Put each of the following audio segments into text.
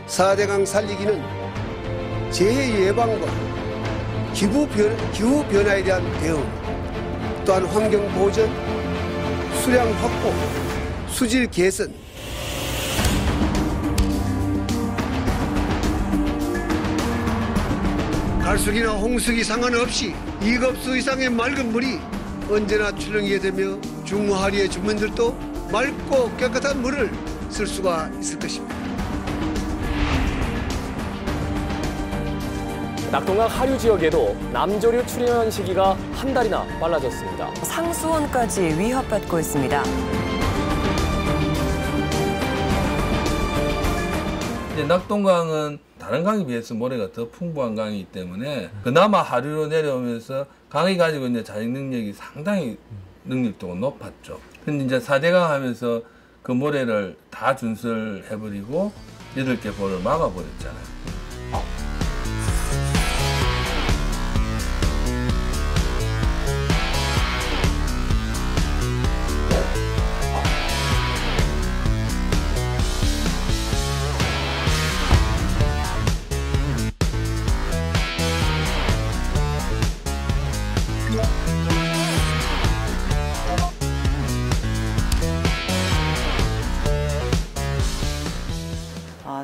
4대강 살리기는 재해 예방과 기후 변화에 대한 대응, 또한 환경 보전, 수량 확보, 수질 개선, 갈수기나 홍수기 상관없이 2급수 이상의 맑은 물이 언제나 출렁이게 되며 중하리의 주민들도 맑고 깨끗한 물을 쓸 수가 있을 것입니다. 낙동강 하류 지역에도 남조류 출현 시기가 한 달이나 빨라졌습니다. 상수원까지 위협받고 있습니다. 이제 낙동강은 다른 강에 비해서 모래가 더 풍부한 강이기 때문에 그나마 하류로 내려오면서 강이 가지고 있는 자직 능력이 상당히 능력도가 높았죠. 근데 이제 4대강 하면서 그 모래를 다 준설해버리고 8개 보를 막아버렸잖아요.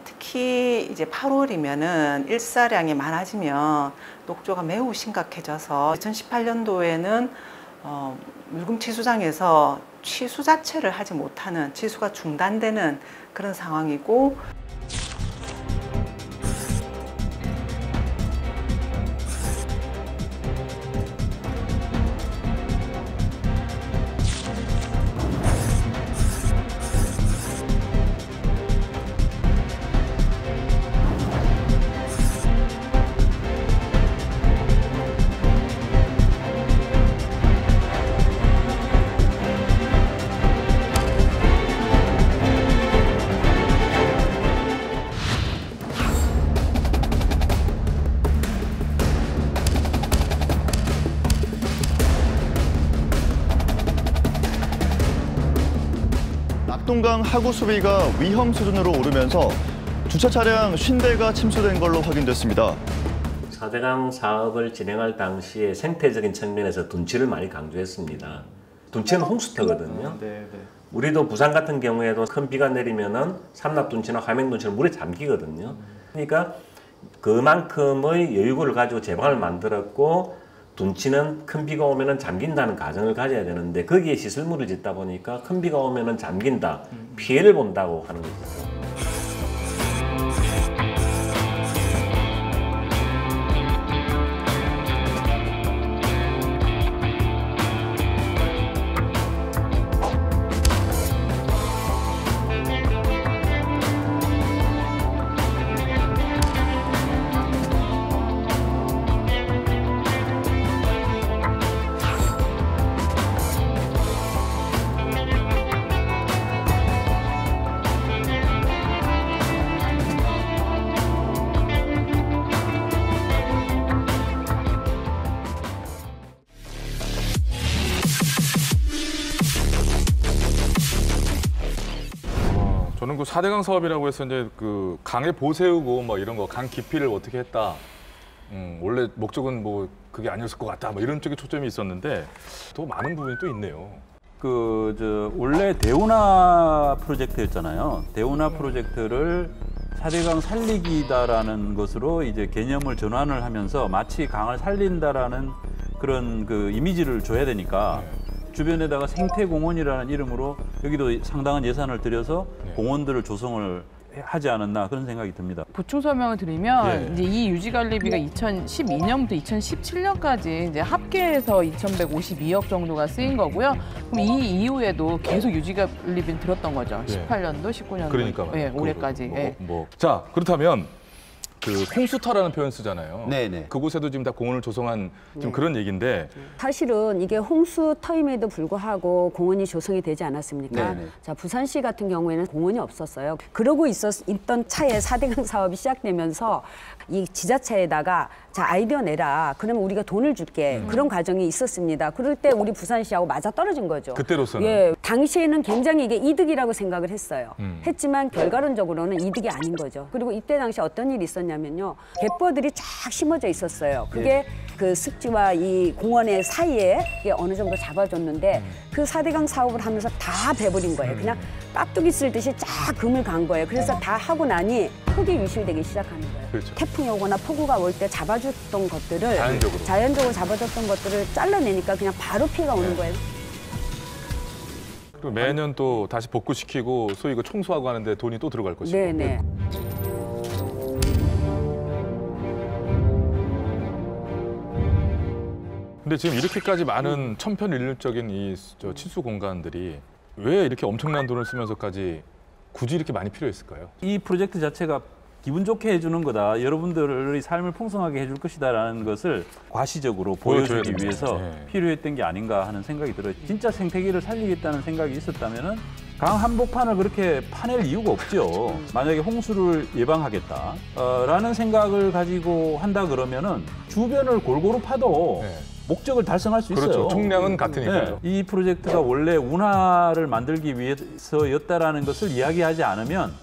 특히 이제 8월이면은 일사량이 많아지면 녹조가 매우 심각해져서 2018년도에는 물금치수장에서 취수 자체를 하지 못하는, 취수가 중단되는 그런 상황이고, 낙동강 하구 수위가 위험 수준으로 오르면서 주차 차량 50대가 침수된 걸로 확인됐습니다. 4대강 사업을 진행할 당시에 생태적인 측면에서 둔치를 많이 강조했습니다. 둔치는 홍수터거든요. 우리도 부산 같은 경우에도 큰 비가 내리면은 삼납둔치나 화맹둔치는 물에 잠기거든요. 그러니까 그만큼의 여유를 가지고 제방을 만들었고, 둔치는 큰 비가 오면은 잠긴다는 가정을 가져야 되는데 거기에 시설물을 짓다 보니까 큰 비가 오면은 잠긴다, 피해를 본다고 하는 거죠. 저는 그 4대강 사업이라고 해서 이제 그 강에 보세우고 뭐 이런 거, 강 깊이를 어떻게 했다. 원래 목적은 뭐 그게 아니었을 것 같다. 뭐 이런 쪽에 초점이 있었는데 더 많은 부분이 또 있네요. 원래 대운하 프로젝트였잖아요. 대운하 프로젝트를 4대강 살리기다라는 것으로 이제 개념을 전환을 하면서 마치 강을 살린다라는 그런 그 이미지를 줘야 되니까 주변에다가 생태공원이라는 이름으로 여기도 상당한 예산을 들여서 공원들을 조성을 하지 않았나 그런 생각이 듭니다. 보충 설명을 드리면 이제 이 유지관리비가 2012년부터 2017년까지 이제 합계해서 2,152억 정도가 쓰인 거고요. 그럼 이 이후에도 계속 유지관리비는 들었던 거죠. 18년도, 19년도, 그러니까 올해까지. 자, 그렇다면 그 홍수터라는 표현 쓰잖아요. 네네. 그곳에도 지금 다 공원을 조성한 좀 그런 얘기인데 사실은 이게 홍수터임에도 불구하고 공원이 조성이 되지 않았습니까? 네네. 자, 부산시 같은 경우에는 공원이 없었어요. 그러고 있던 차에 4대강 사업이 시작되면서 이 지자체에다가 자, 아이디어 내라. 그러면 우리가 돈을 줄게. 그런 과정이 있었습니다. 그럴 때 우리 부산시하고 맞아 떨어진 거죠. 그때로서는. 예, 당시에는 굉장히 이게 이득이라고 생각을 했어요. 했지만 결과론적으로는 이득이 아닌 거죠. 그리고 이때 당시 어떤 일이 있었냐면요. 갯벌들이 쫙 심어져 있었어요. 그게 그 습지와 이 공원의 사이에 이게 어느 정도 잡아줬는데 그 4대강 사업을 하면서 다 베버린 거예요. 그냥 깍두기 쓸듯이 쫙 금을 간 거예요. 그래서 다 하고 나니 흙이 유실되기 시작하는 거예요. 그렇죠. 태풍이 오거나 폭우가 올 때 잡아줬던 것들을 자연적으로 잡아줬던 것들을 잘라내니까 그냥 바로 피해가 오는 거예요. 그리고 매년 또 다시 복구시키고 소위 그 청소하고 하는데 돈이 또 들어갈 것이고. 네네. 근데 지금 이렇게까지 많은 천편일률적인 이 치수 공간들이 왜 이렇게 엄청난 돈을 쓰면서까지 굳이 이렇게 많이 필요했을까요? 이 프로젝트 자체가 기분 좋게 해주는 거다. 여러분들의 삶을 풍성하게 해줄 것이다라는 것을 과시적으로 보여주기 위해서 필요했던 게 아닌가 하는 생각이 들어요. 진짜 생태계를 살리겠다는 생각이 있었다면은 강 한복판을 그렇게 파낼 이유가 없죠. 만약에 홍수를 예방하겠다라는 생각을 가지고 한다 그러면은 주변을 골고루 파도 목적을 달성할 수 있어요. 그렇죠. 총량은 같으니까요. 이 프로젝트가 원래 운하를 만들기 위해서였다라는 것을 이야기하지 않으면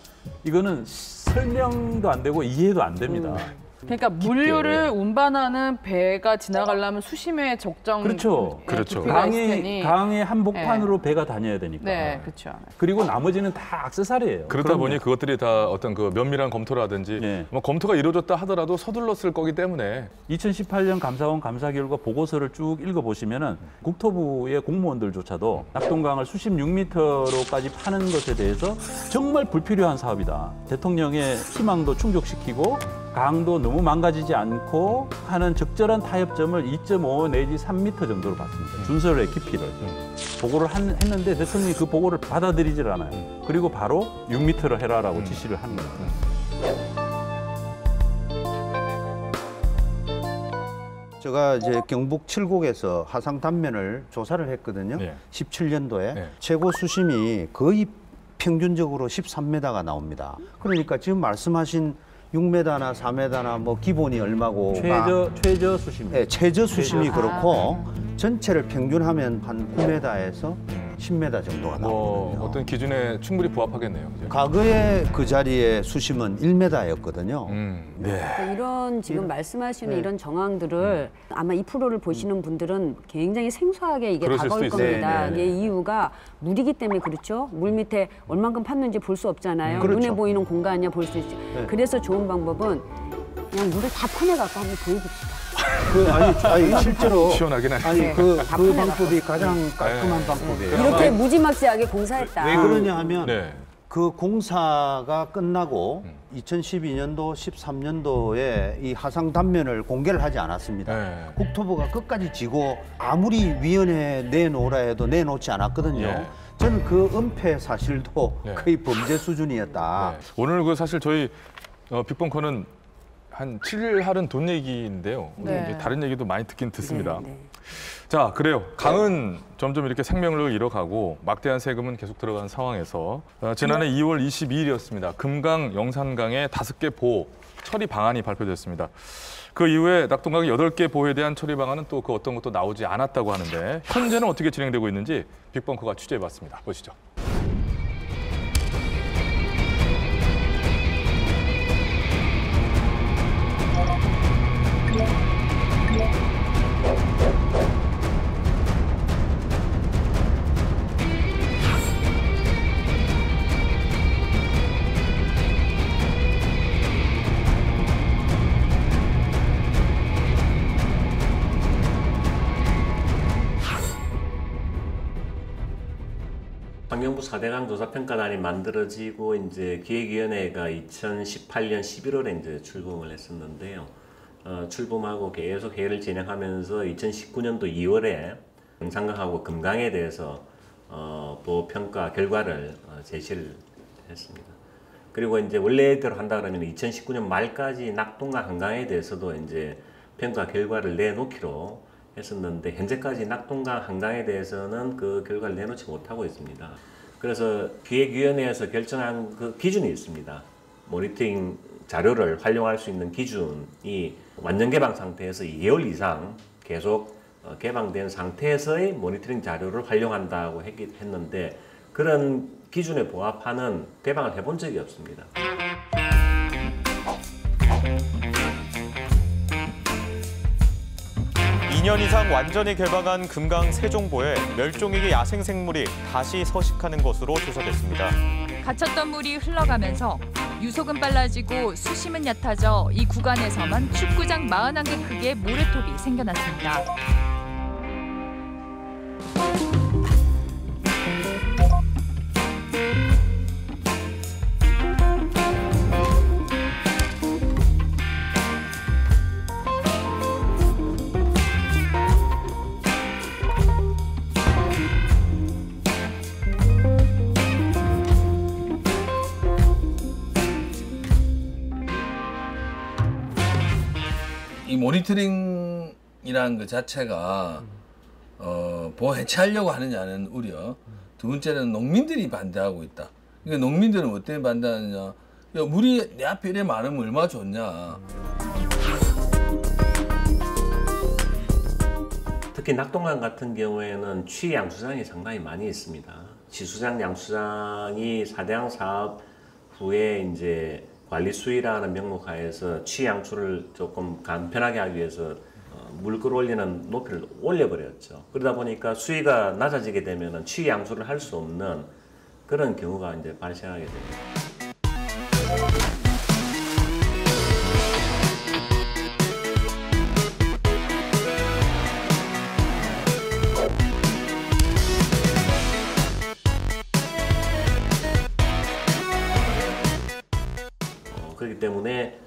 이거는 설명도 안 되고 이해도 안 됩니다. 그러니까 물류를 운반하는 배가 지나가려면 수심의 적정 그렇죠. 깊이가 있을 테니. 강의 한복판으로 배가 다녀야 되니까. 네, 그렇죠. 그리고 나머지는 다 악세사리예요. 그러다 보니 그것들이 다 어떤 그 면밀한 검토라든지 뭐 검토가 이루어졌다 하더라도 서둘렀을 거기 때문에 2018년 감사원 감사 결과 보고서를 쭉 읽어보시면은 국토부의 공무원들조차도 낙동강을 수십 6m로까지 파는 것에 대해서 정말 불필요한 사업이다. 대통령의 희망도 충족시키고 강도 너무 망가지지 않고 하는 적절한 타협점을 2.5 내지 3m 정도로 봤습니다. 준설의 깊이를. 보고를 했는데 대통령이 그 보고를 받아들이질 않아요. 그리고 바로 6m를 해라라고 지시를 한 거예요. 제가 이제 경북 칠곡에서 하상 단면을 조사를 했거든요. 17년도에 최고 수심이 거의 평균적으로 13m가 나옵니다. 그러니까 지금 말씀하신 6m나 4m나 뭐 기본이 얼마고 최저 수심. 네, 최저 수심이 그렇고 전체를 평균하면 한 9m에서 10m 정도가 나오거든요. 어떤 기준에 충분히 부합하겠네요. 이제. 과거에 그 자리의 수심은 1m였거든요. 그러니까 이런 지금 말씀하시는 이런 정황들을 아마 이 프로를 보시는 분들은 굉장히 생소하게 이게 다가올 겁니다. 이게 이유가 물이기 때문에 그렇죠. 물 밑에 얼만큼 팠는지 볼 수 없잖아요. 그렇죠. 눈에 보이는 공간이야 볼 수 있죠. 그래서 좋은 방법은 그냥 물을 다 퍼내갖고 한번 보여봅시다. 아니 실제로 시원하긴 하네. 아니 그 방법이 가장 깔끔한 방법이에요. 이렇게 무지막지하게 공사했다. 왜 그러냐 하면 그 공사가 끝나고 2012년도, 13년도에 이 하상 단면을 공개를 하지 않았습니다. 국토부가 끝까지 지고 아무리 위원회에 내놓으라 해도 내놓지 않았거든요. 저는 그 은폐 사실도 거의 범죄 수준이었다. 오늘 그 사실 저희 빅벙커는 한 7일 할은 돈 얘기인데요. 오늘 다른 얘기도 많이 듣긴 듣습니다. 자, 그래요. 강은 점점 이렇게 생명력을 잃어가고 막대한 세금은 계속 들어가는 상황에서 지난해 2월 22일이었습니다. 금강, 영산강의 5개 보호 처리 방안이 발표됐습니다. 그 이후에 낙동강 8개 보호에 대한 처리 방안은 또 그 어떤 것도 나오지 않았다고 하는데 현재는 어떻게 진행되고 있는지 빅벙커가 취재해봤습니다. 보시죠. 환경부 4대강 조사평가단이 만들어지고 이제 기획위원회가 2018년 11월에 이제 출범을 했었는데요. 출범하고 계속 회의를 진행하면서 2019년도 2월에 영산강하고 금강에 대해서 보호 평가 결과를 제시를 했습니다. 그리고 이제 원래대로 한다 그러면 2019년 말까지 낙동강 한강에 대해서도 이제 평가 결과를 내놓기로 했었는데 현재까지 낙동강 한강에 대해서는 그 결과를 내놓지 못하고 있습니다. 그래서 기획위원회에서 결정한 그 기준이 있습니다. 모니터링 자료를 활용할 수 있는 기준이 완전 개방 상태에서 2개월 이상 계속 개방된 상태에서의 모니터링 자료를 활용한다고 했는데 그런 기준에 부합하는 개방을 해본 적이 없습니다. (2년) 이상 완전히 개방한 금강 세종보에 멸종위기 야생생물이 다시 서식하는 것으로 조사됐습니다. 갇혔던 물이 흘러가면서 유속은 빨라지고 수심은 얕아져 이 구간에서만 축구장 41개 크기의 모래톱이 생겨났습니다. 이 모니터링이라는 것 자체가 보호 해체하려고 하느냐는 우려. 두 번째는 농민들이 반대하고 있다. 그러니까 농민들은 뭐 때문에 반대하느냐. 야, 물이 내 앞에 이래 많으면 얼마나 좋냐. 특히 낙동강 같은 경우에는 취양수장이 상당히 많이 있습니다. 지수장, 양수장이 4대강 사업 후에 이제 관리 수위라는 명목 하에서 취양수를 조금 간편하게 하기 위해서 물 끌어올리는 높이를 올려버렸죠. 그러다 보니까 수위가 낮아지게 되면 취양수를 할 수 없는 그런 경우가 이제 발생하게 됩니다. 그렇기 때문에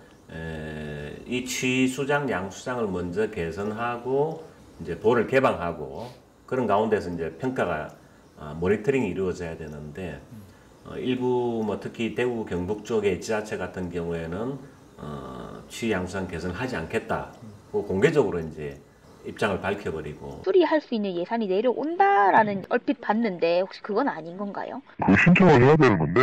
이 취수장, 양수장을 먼저 개선하고 이제 보를 개방하고 그런 가운데서 이제 평가가 모니터링이 이루어져야 되는데 일부 뭐 특히 대구 경북 쪽의 지자체 같은 경우에는 취 양수장 개선하지 않겠다. 공개적으로 이제 입장을 밝혀버리고 수리할 수 있는 예산이 내려온다라는 얼핏 봤는데 혹시 그건 아닌 건가요? 그 신청을 해야 되는 건데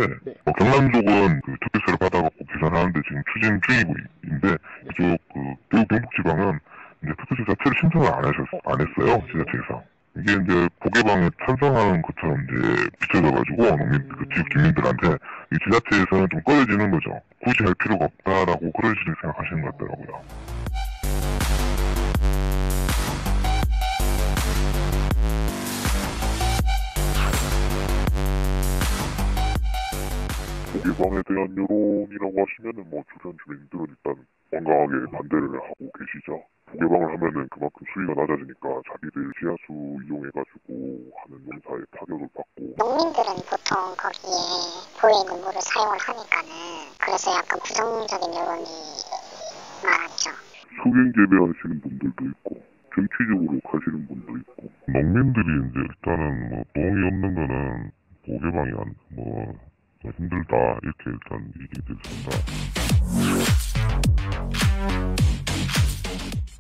경남 쪽은 그 특별세를 받아갖고 계산하는데 지금 추진 중이고 있는데 이쪽 그 대구 경북지방은 이제 특별세 자체를 신청을 안 했어요 지자체에서. 이게 이제 고개방에 찬성하는 것처럼 이제 비춰져가지고 농민 그 지역 주민들한테 이 지자체에서는 좀 꺼려지는 거죠. 굳이 할 필요가 없다라고 그런 식으로 생각하시는 것 같더라고요. 고개방에 대한 여론이라고 하시면은 뭐 주변 주민들은 일단 완강하게 반대를 하고 계시죠. 고개방을 하면은 그만큼 수위가 낮아지니까 자기들 지하수 이용해가지고 하는 농사에 타격을 받고. 농민들은 보통 거기에 보에 있는 물을 사용을 하니까는 그래서 약간 부정적인 여론이 많았죠. 수경 재배하시는 분들도 있고 정치적으로 가시는 분도 있고. 농민들이 이제 일단은 뭐 동의 없는 거는 고개방이 힘들다 이렇게 일단 얘기됐습니다.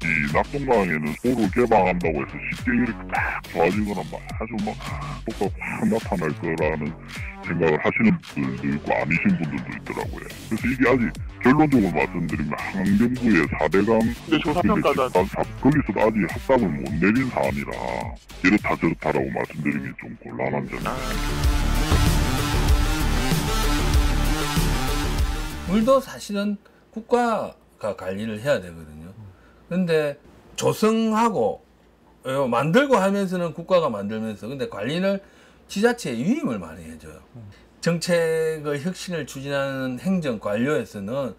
이 낙동강에는 보를 개방한다고 해서 쉽게 이렇게 딱 좋아지거나 아주 효과가 확 나타날 거라는 생각을 하시는 분들도 있고 아니신 분들도 있더라고요. 그래서 이게 아직 결론적으로 말씀드리면 환경부의 4대강 조사평가가 거기서도 아직 합답을 못 내린 사안이라 이렇다 저렇다라고 말씀드리기 좀 곤란한 점이 있습니다. 물도 사실은 국가가 관리를 해야 되거든요. 근데 조성하고 만들고 하면서는 국가가 만들면서 근데 관리를 지자체에 위임을 많이 해줘요. 정책의 혁신을 추진하는 행정 관료에서는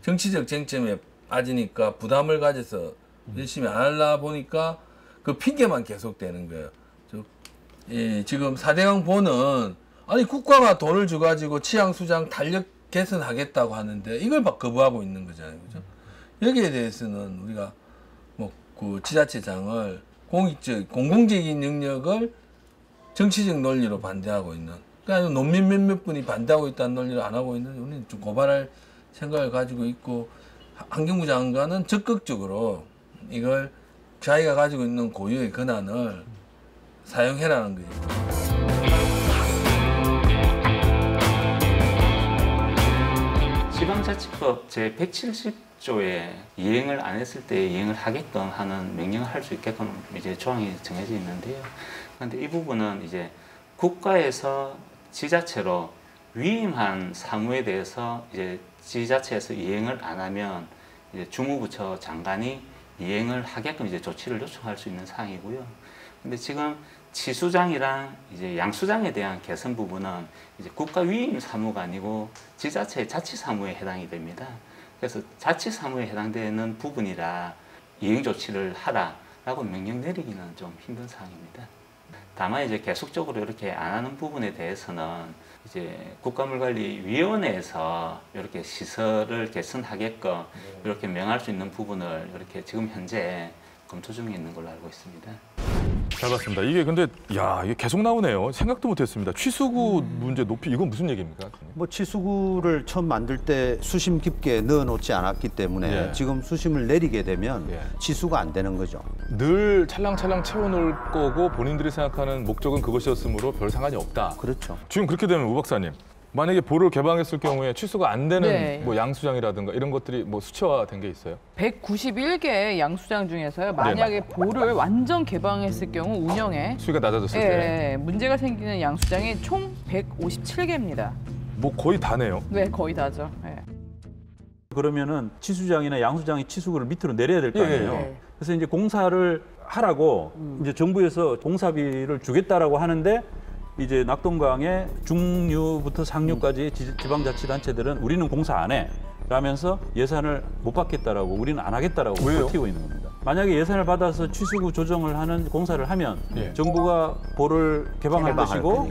정치적 쟁점에 빠지니까 부담을 가져서 열심히 안 하려 보니까 그 핑계만 계속되는 거예요. 지금 4대강 보는 아니 국가가 돈을 줘가지고 취양수장 달력 개선하겠다고 하는데 이걸 막 거부하고 있는 거잖아요. 그죠? 여기에 대해서는 우리가 그 지자체장을 공공적인 영역을 정치적 논리로 반대하고 있는 그러니까 농민 몇몇 분이 반대하고 있다는 논리를 안 하고 있는데 우리는 좀 고발할 생각을 가지고 있고 환경부 장관은 적극적으로 이걸 자기가 가지고 있는 고유의 권한을 사용해라는 거죠. 지방자치법 제170조에 이행을 안 했을 때 이행을 하게끔 하는 명령을 할 수 있게끔 이제 조항이 정해져 있는데요. 그런데 이 부분은 이제 국가에서 지자체로 위임한 사무에 대해서 이제 지자체에서 이행을 안 하면 이제 주무부처 장관이 이행을 하게끔 이제 조치를 요청할 수 있는 사항이고요. 근데 지금 치수장이랑 이제 양수장에 대한 개선 부분은 이제 국가 위임 사무가 아니고 지자체의 자치 사무에 해당이 됩니다. 그래서 자치 사무에 해당되는 부분이라 이행 조치를 하라라고 명령 내리기는 좀 힘든 사항입니다. 다만 이제 계속적으로 이렇게 안 하는 부분에 대해서는 이제 국가물관리위원회에서 이렇게 시설을 개선하게끔 이렇게 명할 수 있는 부분을 이렇게 지금 현재 검토 중에 있는 걸로 알고 있습니다. 잘 봤습니다. 이게 근데 야 이게 계속 나오네요. 생각도 못했습니다. 취수구 문제 높이 이건 무슨 얘기입니까? 뭐 치수구를 처음 만들 때 수심 깊게 넣어놓지 않았기 때문에 지금 수심을 내리게 되면 치수가 안 되는 거죠. 늘 찰랑찰랑 채워놓을 거고 본인들이 생각하는 목적은 그것이었으므로 별 상관이 없다. 그렇죠. 지금 그렇게 되면 우 박사님 만약에 보를 개방했을 경우에 취수가 안 되는 뭐 양수장이라든가 이런 것들이 뭐 수치화된 게 있어요? 191개 양수장 중에서요. 만약에 보를 완전 개방했을 경우 운영에 수위가 낮아졌을 때 문제가 생기는 양수장이 총 157개입니다. 뭐 거의 다네요. 네, 거의 다죠. 그러면은 치수장이나 양수장이 치수구를 밑으로 내려야 될 거 아니에요. 그래서 이제 공사를 하라고 이제 정부에서 공사비를 주겠다라고 하는데 이제 낙동강의 중류부터 상류까지 지방자치단체들은 우리는 공사 안 해. 라면서 예산을 못 받겠다라고 우리는 안 하겠다라고 버티고 있는 겁니다. 만약에 예산을 받아서 취수구 조정을 하는 공사를 하면 정부가 보를 개방할 것이고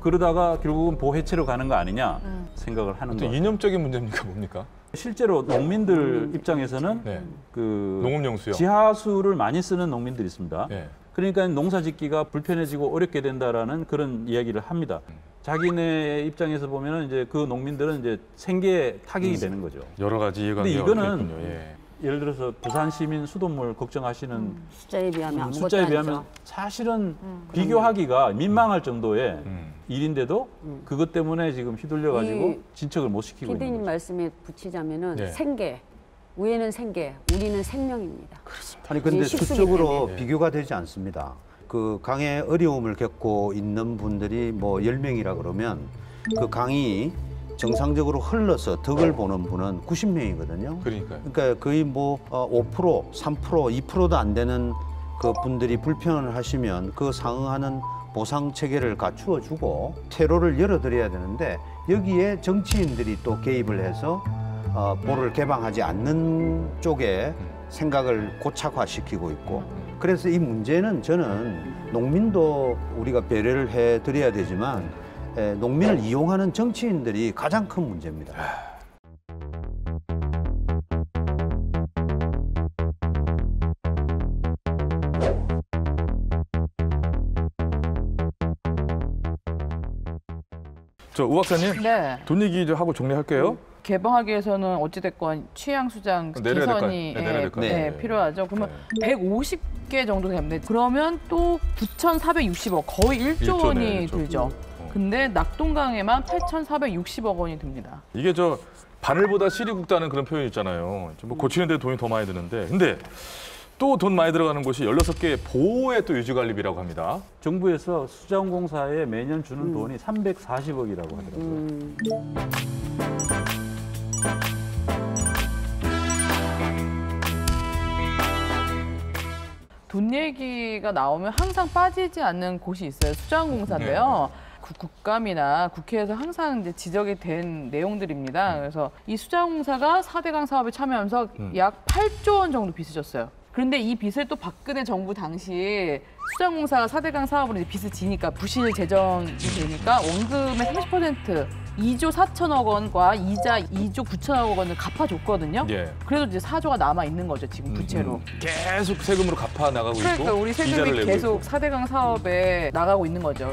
그러다가 결국은 보 해체로 가는 거 아니냐 생각을 하는 거예요. 이념적인 문제입니까 뭡니까? 실제로 농민들 입장에서는 그 농업용수요. 지하수를 많이 쓰는 농민들이 있습니다. 그러니까 농사 짓기가 불편해지고 어렵게 된다라는 그런 이야기를 합니다. 자기네 입장에서 보면은 이제 그 농민들은 이제 생계 타격이 되는 거죠. 여러 가지 이해관계가 근데 이거는 예를 들어서 부산 시민 수돗물 걱정하시는 숫자에 비하면 아무것도 숫자에 아니죠. 비하면 사실은 비교하기가 민망할 정도의 일인데도 그것 때문에 지금 휘둘려가지고 진척을 못 시키고 있는 PD님 거죠. 말씀에 붙이자면은 생계. 위에는 생계, 우리는 생명입니다. 그렇습니다. 아니 근데 수적으로 비교가 되지 않습니다. 그 강에 어려움을 겪고 있는 분들이 뭐 10명이라 그러면 그 강이 정상적으로 흘러서 덕을 보는 분은 90명이거든요. 그러니까 거의 뭐 5%, 3%, 2%도 안 되는 그 분들이 불편을 하시면 그 상응하는 보상 체계를 갖추어 주고 퇴로를 열어드려야 되는데 여기에 정치인들이 또 개입을 해서 보를 개방하지 않는 쪽에 생각을 고착화시키고 있고 그래서 이 문제는 저는 농민도 우리가 배려를 해드려야 되지만 농민을 이용하는 정치인들이 가장 큰 문제입니다. 저 우 박사님 돈 얘기 좀 하고 정리할게요. 개방하기 위해서는 어찌됐건 취양수장 개선이 필요하죠. 그러면 150개 정도 됩니다. 그러면 또 9,460억, 거의 1조 원이 들죠. 근데 낙동강에만 8,460억 원이 듭니다. 이게 저 바늘보다 실이 굵다는 그런 표현이 있잖아요. 뭐 고치는 데 돈이 더 많이 드는데 근데 또 돈 많이 들어가는 곳이 16개 보호의 또 유지관리비라고 합니다. 정부에서 수자원공사에 매년 주는 돈이 340억이라고 하더라고요. 돈 얘기가 나오면 항상 빠지지 않는 곳이 있어요. 수자원공사인데요. 국감이나 국회에서 항상 이제 지적이 된 내용들입니다. 그래서 이 수자원공사가 4대강 사업에 참여하면서 약 8조 원 정도 빚을 졌어요. 그런데 이 빚을 또 박근혜 정부 당시 수자원공사가 4대강 사업으로 이제 빚을 지니까 부실 재정이 되니까 원금의 30% 2조 4천억 원과 이자 2조 9천억 원을 갚아줬거든요. 그래도 이제 4조가 남아 있는 거죠, 지금 부채로. 계속 세금으로 갚아 나가고 있고. 그러니까 우리 세금이 계속 4대강 사업에 나가고 있는 거죠.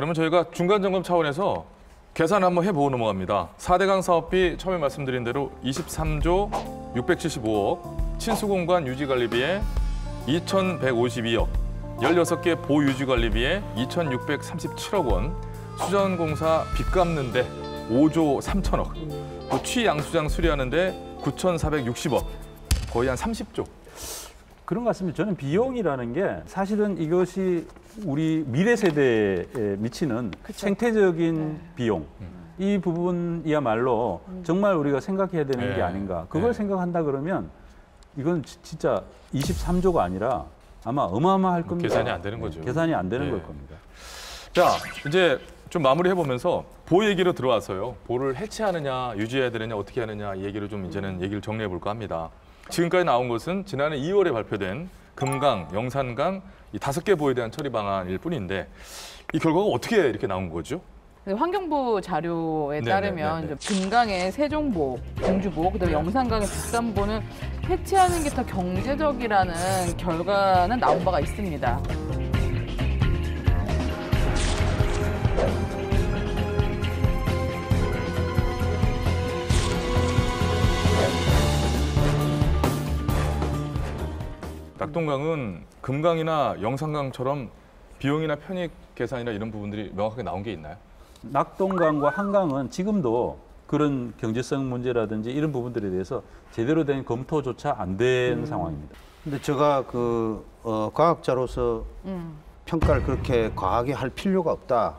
그러면 저희가 중간점검 차원에서 계산 한번 해보고 넘어갑니다. 4대강 사업비 처음에 말씀드린 대로 23조 675억, 친수공간 유지관리비에 2,152억, 16개 보유지관리비에 2,637억 원, 수자원공사 빚 갚는데 5조 3천억, 또 취양수장 수리하는데 9,460억, 거의 한 30조. 그런 것 같습니다. 저는 비용이라는 게 사실은 이것이 우리 미래 세대에 미치는 생태적인 비용, 이 부분이야말로 정말 우리가 생각해야 되는 게 아닌가. 그걸 생각한다 그러면 이건 진짜 23조가 아니라 아마 어마어마할 겁니다. 계산이 안 되는 거죠. 계산이 안 되는 걸 겁니다. 자, 이제 좀 마무리해보면서 보 얘기로 들어와서요. 보를 해체하느냐, 유지해야 되느냐, 어떻게 하느냐 이 얘기를 좀 이제는 얘기를 정리해볼까 합니다. 지금까지 나온 것은 지난해 2월에 발표된 금강, 영산강 이 5개 보에 대한 처리 방안일 뿐인데 이 결과가 어떻게 이렇게 나온 거죠? 환경부 자료에 따르면 이제 금강의 세종보, 공주보, 그다음에 영산강의 북산보는 해체하는 게 더 경제적이라는 결과는 나온 바가 있습니다. 낙동강은 금강이나 영산강처럼 비용이나 편익 계산이나 이런 부분들이 명확하게 나온 게 있나요? 낙동강과 한강은 지금도 그런 경제성 문제라든지 이런 부분들에 대해서 제대로 된 검토조차 안 된 상황입니다. 근데 제가 과학자로서 평가를 그렇게 과하게 할 필요가 없다.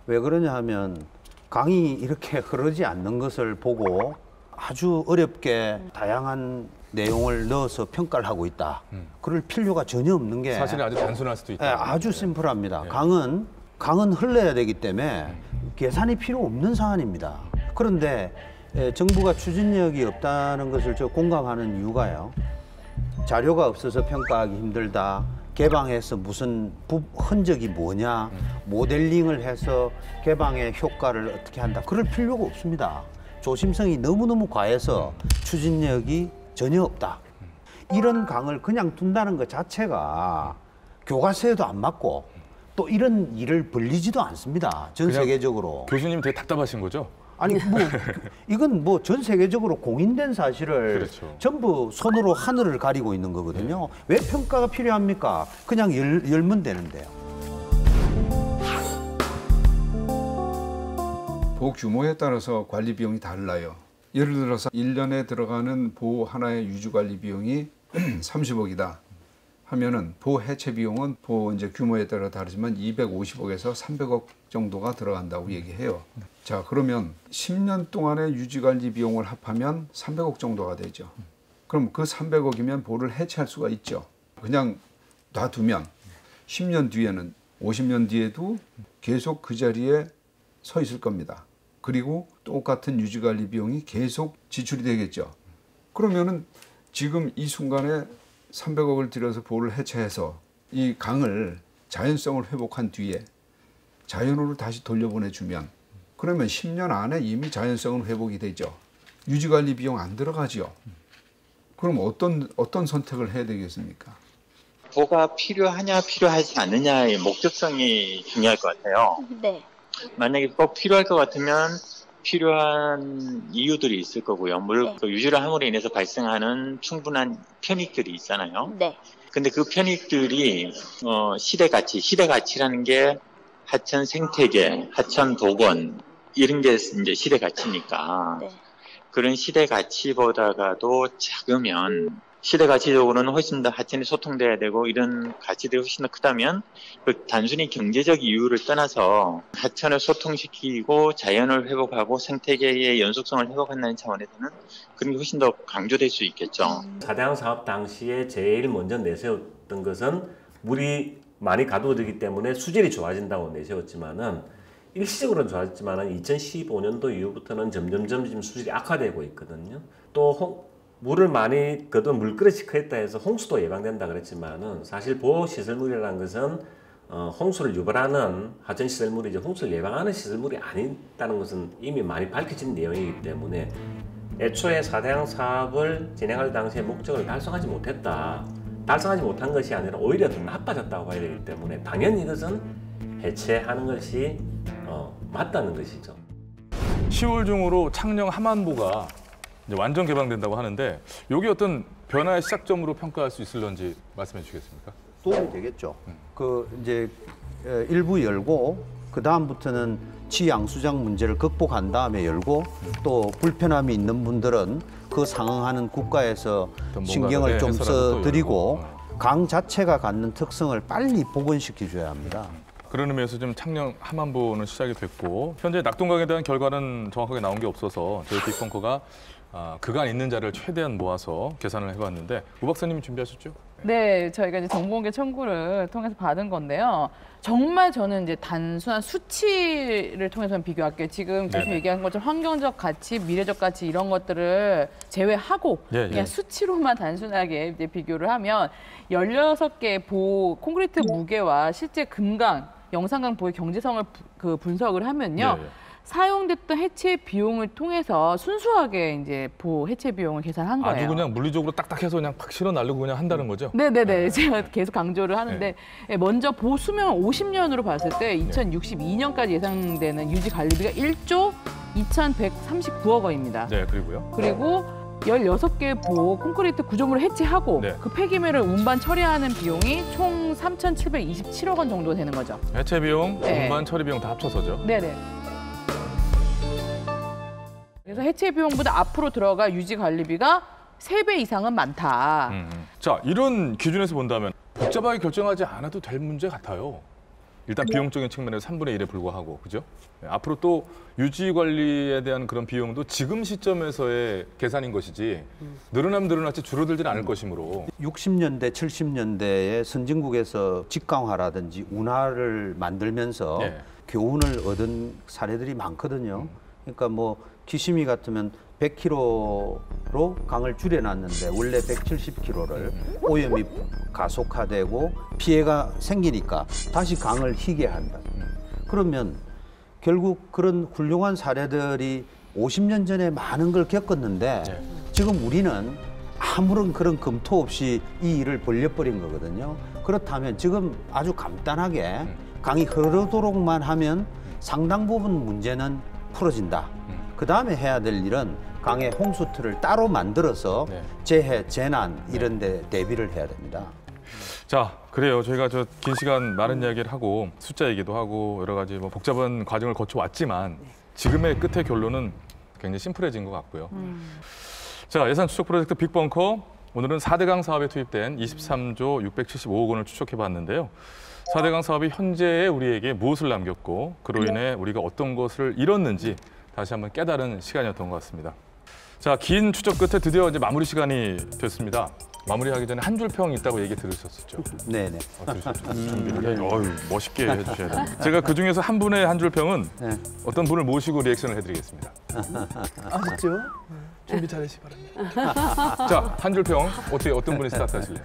왜 그러냐 하면 강이 이렇게 흐르지 않는 것을 보고 아주 어렵게 다양한 내용을 넣어서 평가를 하고 있다. 그럴 필요가 전혀 없는 게 사실은 아주 단순할 수도 있다. 아주 심플합니다. 강은 흘러야 되기 때문에 계산이 필요 없는 사안입니다. 그런데 정부가 추진력이 없다는 것을 저 공감하는 이유가요. 자료가 없어서 평가하기 힘들다. 개방해서 무슨 흔적이 뭐냐. 모델링을 해서 개방의 효과를 어떻게 한다. 그럴 필요가 없습니다. 조심성이 너무너무 과해서 추진력이 전혀 없다. 이런 강을 그냥 둔다는 것 자체가 교과서에도 안 맞고 또 이런 일을 벌리지도 않습니다. 전 세계적으로. 교수님 되게 답답하신 거죠? 아니 이건 전 세계적으로 공인된 사실을 전부 손으로 하늘을 가리고 있는 거거든요. 왜 평가가 필요합니까? 그냥 열면 되는데요. 보 규모에 따라서 관리 비용이 달라요. 예를 들어서 1년에 들어가는 보 하나의 유지 관리 비용이 30억이다 하면은 보 해체 비용은 보 이제 규모에 따라 다르지만 250억에서 300억 정도가 들어간다고 얘기해요. 자, 그러면 10년 동안의 유지 관리 비용을 합하면 300억 정도가 되죠. 그럼 그 300억이면 보를 해체할 수가 있죠. 그냥 놔두면 10년 뒤에는 50년 뒤에도 계속 그 자리에 서 있을 겁니다. 그리고 똑같은 유지관리 비용이 계속 지출이 되겠죠. 그러면은 지금 이 순간에 300억을 들여서 보를 해체해서 이 강을 자연성을 회복한 뒤에 자연으로 다시 돌려보내주면 그러면 10년 안에 이미 자연성은 회복이 되죠. 유지관리 비용 안 들어가죠. 그럼 어떤 선택을 해야 되겠습니까? 보가 필요하냐 필요하지 않느냐의 목적성이 중요할 것 같아요. 네. 만약에 꼭 필요할 것 같으면 필요한 이유들이 있을 거고요. 물론 그 유지를 함으로 인해서 발생하는 충분한 편익들이 있잖아요. 네. 근데 그 편익들이 시대 가치라는 게 하천 생태계, 하천 복원 이런 게 이제 시대 가치니까 그런 시대 가치보다가도 작으면 시대 가치적으로는 훨씬 더 하천이 소통돼야 되고 이런 가치들이 훨씬 더 크다면 그 단순히 경제적 이유를 떠나서 하천을 소통시키고 자연을 회복하고 생태계의 연속성을 회복한다는 차원에서는 그런 게 훨씬 더 강조될 수 있겠죠. 4대강 사업 당시에 제일 먼저 내세웠던 것은 물이 많이 가두어지기 때문에 수질이 좋아진다고 내세웠지만은 일시적으로는 좋아졌지만은 2015년도 이후부터는 점점 수질이 악화되고 있거든요. 또 물을 많이 거둔 물그릇이 크겠다 해서 홍수도 예방된다 그랬지만은 사실 보호시설물이라는 것은 홍수를 유발하는 하천시설물이지 홍수를 예방하는 시설물이 아니다는 것은 이미 많이 밝혀진 내용이기 때문에 애초에 4대강 사업을 진행할 당시에 목적을 달성하지 못했다. 달성하지 못한 것이 아니라 오히려 더 나빠졌다고 봐야 되기 때문에 당연히 이것은 해체하는 것이 맞다는 것이죠. 10월 중으로 창녕 함안보가 이제 완전 개방된다고 하는데 여기 어떤 변화의 시작점으로 평가할 수 있을런지 말씀해 주시겠습니까? 도움이 되겠죠. 그 이제 일부 열고 그 다음부터는 치양수장 문제를 극복한 다음에 열고 또 불편함이 있는 분들은 그 상응하는 국가에서 신경을 좀 써드리고 강 자체가 갖는 특성을 빨리 복원시켜줘야 합니다. 그런 의미에서 좀 창녕 함안보는 시작이 됐고 현재 낙동강에 대한 결과는 정확하게 나온 게 없어서 저희 빅벙커가 그간 있는 자료를 최대한 모아서 계산을 해봤는데 우 박사님이 준비하셨죠? 네, 저희가 이제 정보공개 청구를 통해서 받은 건데요. 정말 저는 이제 단순한 수치를 통해서 비교할게요. 지금 교수님 얘기한 것처럼 환경적 가치, 미래적 가치 이런 것들을 제외하고 그냥 수치로만 단순하게 이제 비교를 하면 16개의 보호 콘크리트 무게와 실제 금강, 영산강 보호의 경제성을 분석을 하면요. 사용됐던 해체 비용을 통해서 순수하게 이제 보호 해체 비용을 계산한 거예요. 아주 그냥 물리적으로 딱딱해서 그냥 팍 실어 날리고 그냥 한다는 거죠? 네네네. 제가 계속 강조를 하는데 먼저 보호 수명을 50년으로 봤을 때 2062년까지 예상되는 유지 관리비가 1조 2,139억 원입니다. 네, 그리고요? 그리고 16개 보호 콘크리트 구조물을 해체하고 그 폐기물을 운반 처리하는 비용이 총 3,727억 원 정도 되는 거죠. 해체 비용, 운반 처리 비용 다 합쳐서죠? 네네. 그래서 해체 비용보다 앞으로 들어갈 유지 관리비가 3배 이상은 많다. 자, 이런 기준에서 본다면 복잡하게 결정하지 않아도 될 문제 같아요. 일단 비용적인 측면에서 3분의 1에 불과하고, 그죠? 앞으로 또 유지 관리에 대한 그런 비용도 지금 시점에서의 계산인 것이지 늘어나면 늘어났지 줄어들지는 않을 것이므로 60년대, 70년대에 선진국에서 직강화라든지 운하를 만들면서 교훈을 얻은 사례들이 많거든요. 그러니까 뭐 기시미 같으면 100km로 강을 줄여놨는데 원래 170km를 오염이 가속화되고 피해가 생기니까 다시 강을 희게 한다. 그러면 결국 그런 훌륭한 사례들이 50년 전에 많은 걸 겪었는데 지금 우리는 아무런 그런 검토 없이 이 일을 벌려버린 거거든요. 그렇다면 지금 아주 간단하게 강이 흐르도록만 하면 상당 부분 문제는 풀어진다. 그 다음에 해야 될 일은 강의 홍수틀을 따로 만들어서 재해, 재난 이런 데 대비를 해야 됩니다. 자, 그래요. 저희가 긴 시간 많은 이야기를 하고 숫자 얘기도 하고 여러 가지 뭐 복잡한 과정을 거쳐왔지만 지금의 끝의 결론은 굉장히 심플해진 것 같고요. 자, 예산 추적 프로젝트 빅벙커 오늘은 4대강 사업에 투입된 23조 675억 원을 추적해봤는데요. 4대강 사업이 현재의 우리에게 무엇을 남겼고 그로 인해 우리가 어떤 것을 잃었는지 다시 한번 깨달은 시간이었던 것 같습니다. 자, 긴 추적 끝에 드디어 이제 마무리 시간이 됐습니다. 마무리하기 전에 한 줄 평 있다고 얘기 들으셨었죠? 네네. 들으셨죠? 준비를 멋있게 해주셔야 됩니다. 제가 그 중에서 한 분의 한 줄 평은 어떤 분을 모시고 리액션을 해드리겠습니다. 아셨죠? 준비 잘하시기 바랍니다. 자, 한 줄 평 어떤 분이 스타트 하실래요?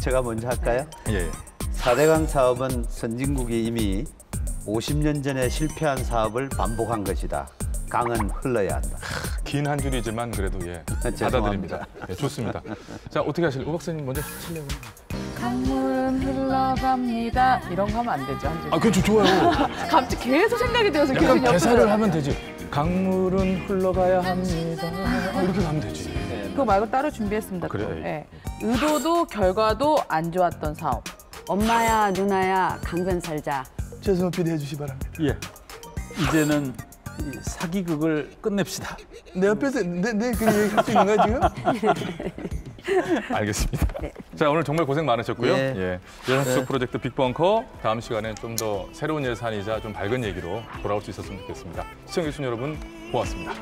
제가 먼저 할까요? 예. 4대강 사업은 선진국이 이미 50년 전에 실패한 사업을 반복한 것이다. 강은 흘러야 한다. 긴 한 줄이지만 그래도 받아들입니다. 좋습니다. 자, 어떻게 하실래요? 우 박사님 먼저 하실래요? 강물은 흘러갑니다. 이런 거 하면 안 되죠. 한 줄. 아, 그렇죠. 좋아요. 갑자기 계속 생각이 되어서 약간 대사를 하면 되지. 강물은 흘러가야 합니다. 이렇게 가면 되지. 그거 말고 따로 준비했습니다. 그래요? 네. 의도도 결과도 안 좋았던 사업. 엄마야 누나야 강변 살자. 최승호 PD 해주시 바랍니다. 예. 이제는 이 사기극을 끝냅시다. 내 옆에서 그 얘기 할 수 있는 거야 지금? 알겠습니다. 자, 오늘 정말 고생 많으셨고요. 예산 추적 프로젝트 빅벙커 다음 시간엔 좀 더 새로운 예산이자 좀 밝은 얘기로 돌아올 수 있었으면 좋겠습니다. 시청해주신 여러분 고맙습니다.